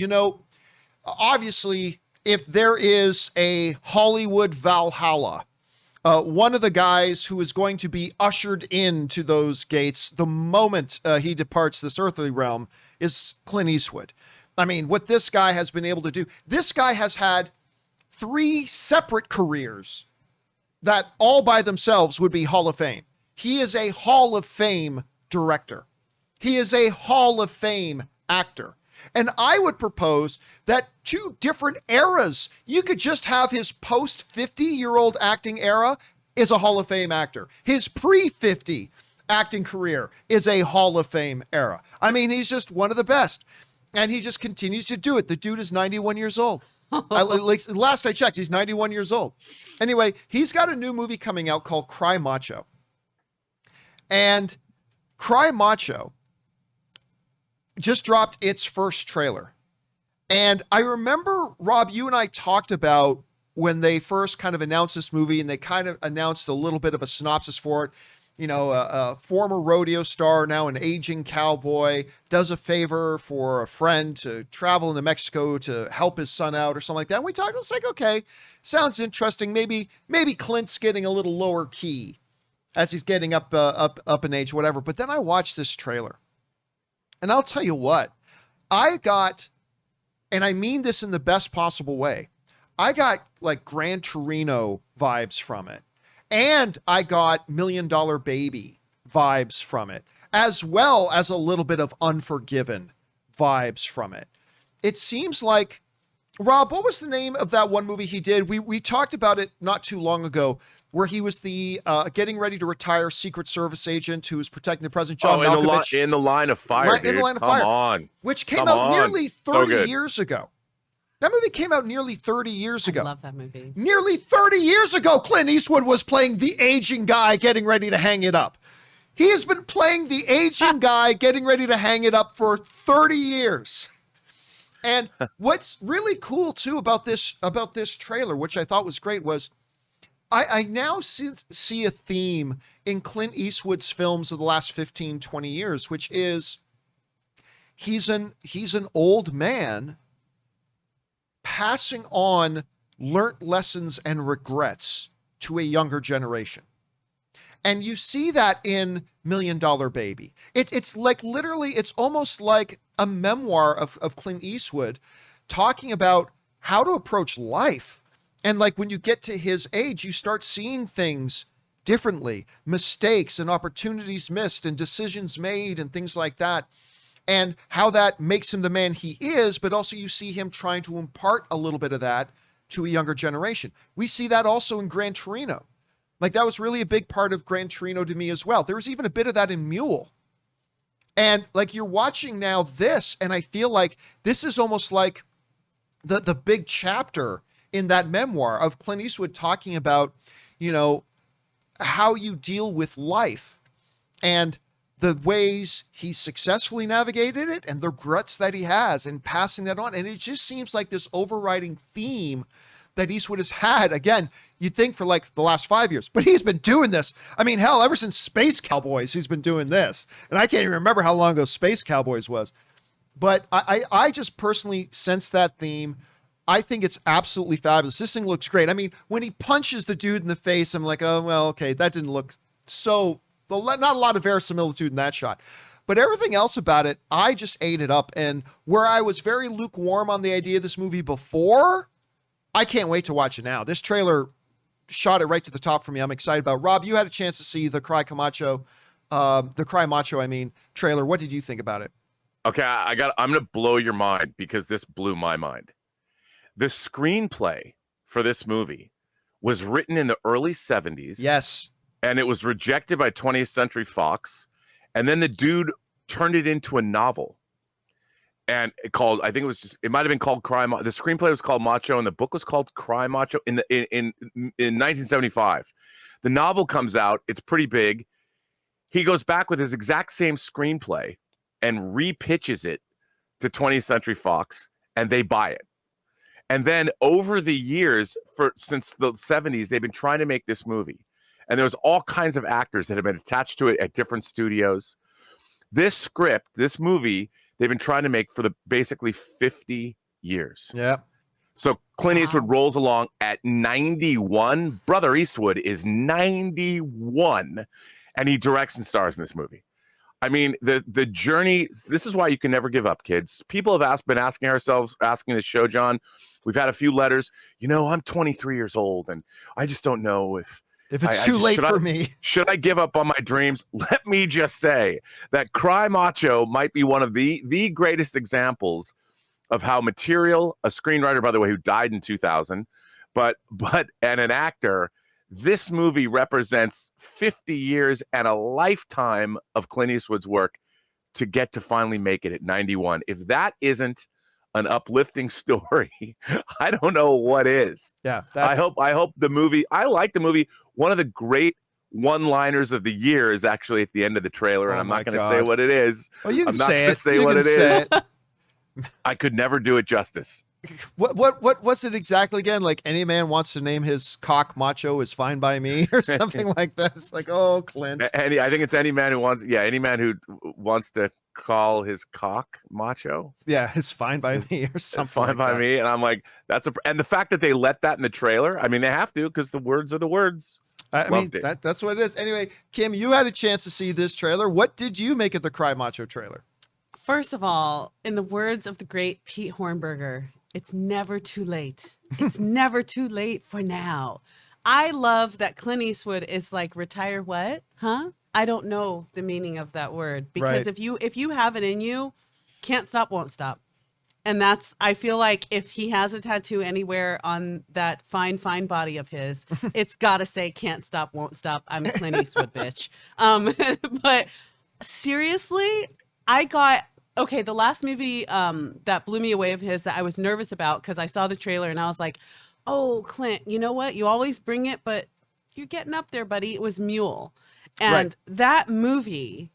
You know, obviously, if there is a Hollywood Valhalla, one of the guys who is going to be ushered into those gates the moment he departs this earthly realm is Clint Eastwood. I mean, what this guy has been able to do, this guy has had 3 separate careers that all by themselves would be Hall of Fame. He is a Hall of Fame director. He is a Hall of Fame actor. And I would propose that 2 different eras, you could just have his post 50-year-old acting era is a Hall of Fame actor. His pre-50 acting career is a Hall of Fame era. I mean, he's just one of the best. And he just continues to do it. The dude is 91 years old. Last I checked, he's 91 years old. Anyway, he's got a new movie coming out called Cry Macho. And Cry Macho just dropped its first trailer. And I remember, Rob, you and I talked about when they first kind of announced this movie, and they kind of announced a little bit of a synopsis for it. You know, a former rodeo star, now an aging cowboy, does a favor for a friend to travel into Mexico to help his son out or something like that. And we talked, it's like, okay, sounds interesting. Maybe Clint's getting a little lower key as he's getting up in age, whatever. But then I watched this trailer, and I'll tell you what, I got, and I mean this in the best possible way, I got like Gran Torino vibes from it. And I got $1 Million Baby vibes from it, as well as a little bit of Unforgiven vibes from it. It seems like, Rob, what was the name of that one movie he did? We talked about it not too long ago, where he was the getting ready to retire Secret Service agent who was protecting the president, John Malkovich. In the Line of Fire, In the Line of Fire. Come on. Which came out nearly 30 years ago. That movie came out nearly 30 years ago. I love that movie. Nearly 30 years ago, Clint Eastwood was playing the aging guy getting ready to hang it up. He has been playing the aging guy getting ready to hang it up for 30 years. And what's really cool too about this trailer, which I thought was great, was I now see a theme in Clint Eastwood's films of the last 15, 20 years, which is he's an old man passing on learnt lessons and regrets to a younger generation. And you see that in $1 Million Baby. It's like literally, it's almost like a memoir of Clint Eastwood talking about how to approach life. And like when you get to his age, you start seeing things differently, mistakes and opportunities missed and decisions made and things like that. And how that makes him the man he is, but also you see him trying to impart a little bit of that to a younger generation. We see that also in Gran Torino. Like that was really a big part of Gran Torino to me as well. There was even a bit of that in Mule. And like you're watching now this, and I feel like this is almost like the big chapter in that memoir of Clint Eastwood talking about, you know, how you deal with life and the ways he successfully navigated it and the regrets that he has and passing that on. And it just seems like this overriding theme that Eastwood has had. Again, you'd think for like the last 5 years, but he's been doing this. I mean, hell, ever since Space Cowboys, he's been doing this. And I can't even remember how long ago Space Cowboys was. But I just personally sense that theme. I think it's absolutely fabulous. This thing looks great. I mean, when he punches the dude in the face, I'm like, oh, well, okay, that didn't look so... Not a lot of verisimilitude in that shot, but everything else about it, I just ate it up. And where I was very lukewarm on the idea of this movie before, I can't wait to watch it now. This trailer shot it right to the top for me. I'm excited about it. Rob, you had a chance to see the Cry Macho, trailer. What did you think about it? Okay, I'm going to blow your mind because this blew my mind. The screenplay for this movie was written in the early 70s. Yes. And it was rejected by 20th Century Fox. And then the dude turned it into a novel. And it might have been called Cry Macho. The screenplay was called Macho, and the book was called Cry Macho in 1975. The novel comes out. It's pretty big. He goes back with his exact same screenplay and repitches it to 20th Century Fox, and they buy it. And then over the years, since the 70s, they've been trying to make this movie. And there was all kinds of actors that have been attached to it at different studios. This movie, they've been trying to make for the basically 50 years. Yeah. So Clint Eastwood rolls along at 91. Brother Eastwood is 91, and he directs and stars in this movie. I mean, the journey, this is why you can never give up, kids. People have been asking the show, John. We've had a few letters. I'm 23 years old, and I just don't know if it's too late for me. Should I give up on my dreams? Let me just say that Cry Macho might be one of the greatest examples of how material, a screenwriter, by the way, who died in 2000, and an actor. This movie represents 50 years and a lifetime of Clint Eastwood's work to get to finally make it at 91. If that isn't an uplifting story, I don't know what is. Yeah. I hope the movie, I like the movie. One of the great one-liners of the year is actually at the end of the trailer, and I'm not going to say what it is. Oh, you can I'm not say going it. to say You what can it say is. it. I could never do it justice. What's it exactly again? Like, any man wants to name his cock Macho is fine by me, or something like that. It's like, oh, Clint. I think it's any man who wants to call his cock Macho. Yeah, it's fine by me, or something. It's fine by me, and I'm like, and the fact that they let that in the trailer. I mean, they have to, because the words are the words. I mean, that's what it is. Anyway, Kim, you had a chance to see this trailer. What did you make of the Cry Macho trailer? First of all, in the words of the great Pete Hornberger, it's never too late. It's never too late for now. I love that Clint Eastwood is like, retire what? Huh? I don't know the meaning of that word, because if you have it in you, can't stop, won't stop. And I feel like if he has a tattoo anywhere on that fine body of his, it's got to say, can't stop, won't stop. I'm Clint Eastwood, bitch. But seriously, the last movie that blew me away of his that I was nervous about, because I saw the trailer and I was like, oh, Clint, you know what? You always bring it, but you're getting up there, buddy. It was Mule. And that movie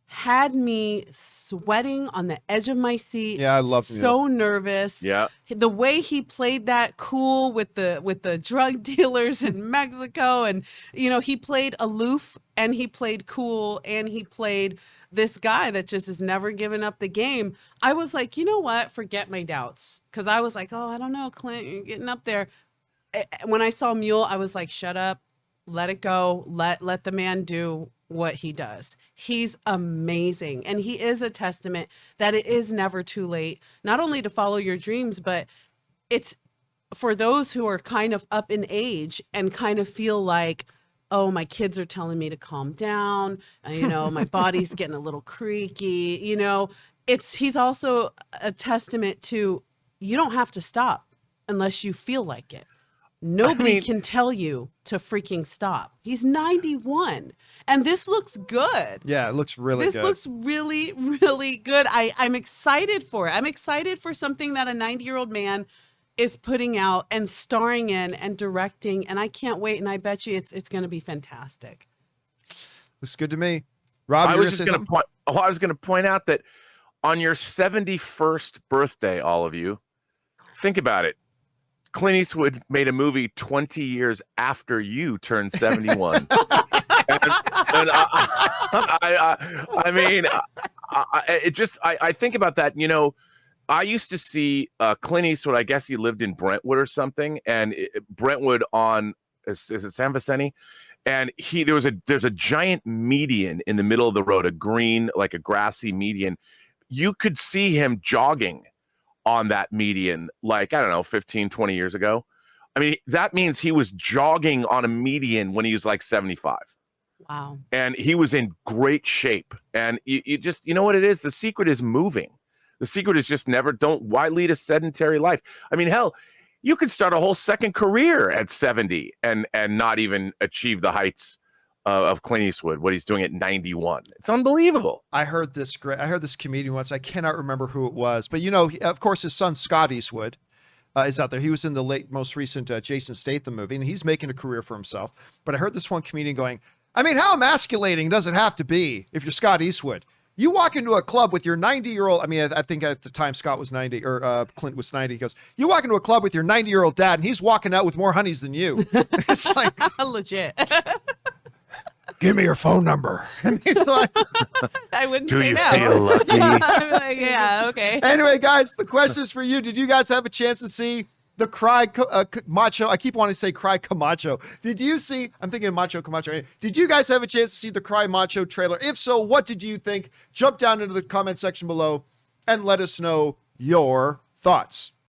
had me sweating on the edge of my seat. Yeah, I love Mule. So nervous. Yeah. The way he played that cool with the drug dealers in Mexico, and he played aloof and he played cool and he played this guy that just has never given up the game. I was like, you know what? Forget my doubts. Because I was like, oh, I don't know, Clint, you're getting up there. When I saw Mule, I was like, shut up, let it go, let the man do what he does. He's amazing. And he is a testament that it is never too late, not only to follow your dreams, but it's for those who are kind of up in age and kind of feel like, oh, my kids are telling me to calm down. My body's getting a little creaky. He's also a testament to, you don't have to stop unless you feel like it. Nobody can tell you to freaking stop. He's 91, and this looks good. Yeah, it looks really good. This looks really, really good. I'm excited for it. I'm excited for something that a 90-year-old man is putting out and starring in and directing, and I can't wait. And I bet you it's going to be fantastic. Looks good to me. Rob, I was going to point out that on your 71st birthday, all of you, think about it. Clint Eastwood made a movie 20 years after you turned 71. I think about that. I used to see Clint Eastwood. I guess he lived in Brentwood or something, and Brentwood is it San Vicente? And there's a giant median in the middle of the road, a green, like a grassy median. You could see him jogging on that median, like, I don't know, 15, 20 years ago. I mean, that means he was jogging on a median when he was like 75. Wow. And he was in great shape. And you just, you know what it is? The secret is moving. The secret is just why lead a sedentary life? I mean, hell, you could start a whole second career at 70 and not even achieve the heights of Clint Eastwood, what he's doing at 91. It's unbelievable. I heard this comedian once. I cannot remember who it was, but of course, his son Scott Eastwood is out there. He was in the most recent Jason Statham movie, and he's making a career for himself. But I heard this one comedian going, I mean, how emasculating does it have to be if you're Scott Eastwood? You walk into a club with your 90-year-old. I mean, I think at the time Scott was 90 or Clint was 90. He goes, you walk into a club with your 90-year-old dad, and he's walking out with more honeys than you. It's like legit. give me your phone number. And he's like, I wouldn't Do say you no. feel lucky? I'm like, yeah, okay. anyway, guys, the question is for you. Did you guys have a chance to see the Macho? I keep wanting to say Cry Camacho. Did you see? I'm thinking of Macho Camacho. Did you guys have a chance to see the Cry Macho trailer? If so, what did you think? Jump down into the comment section below and let us know your thoughts.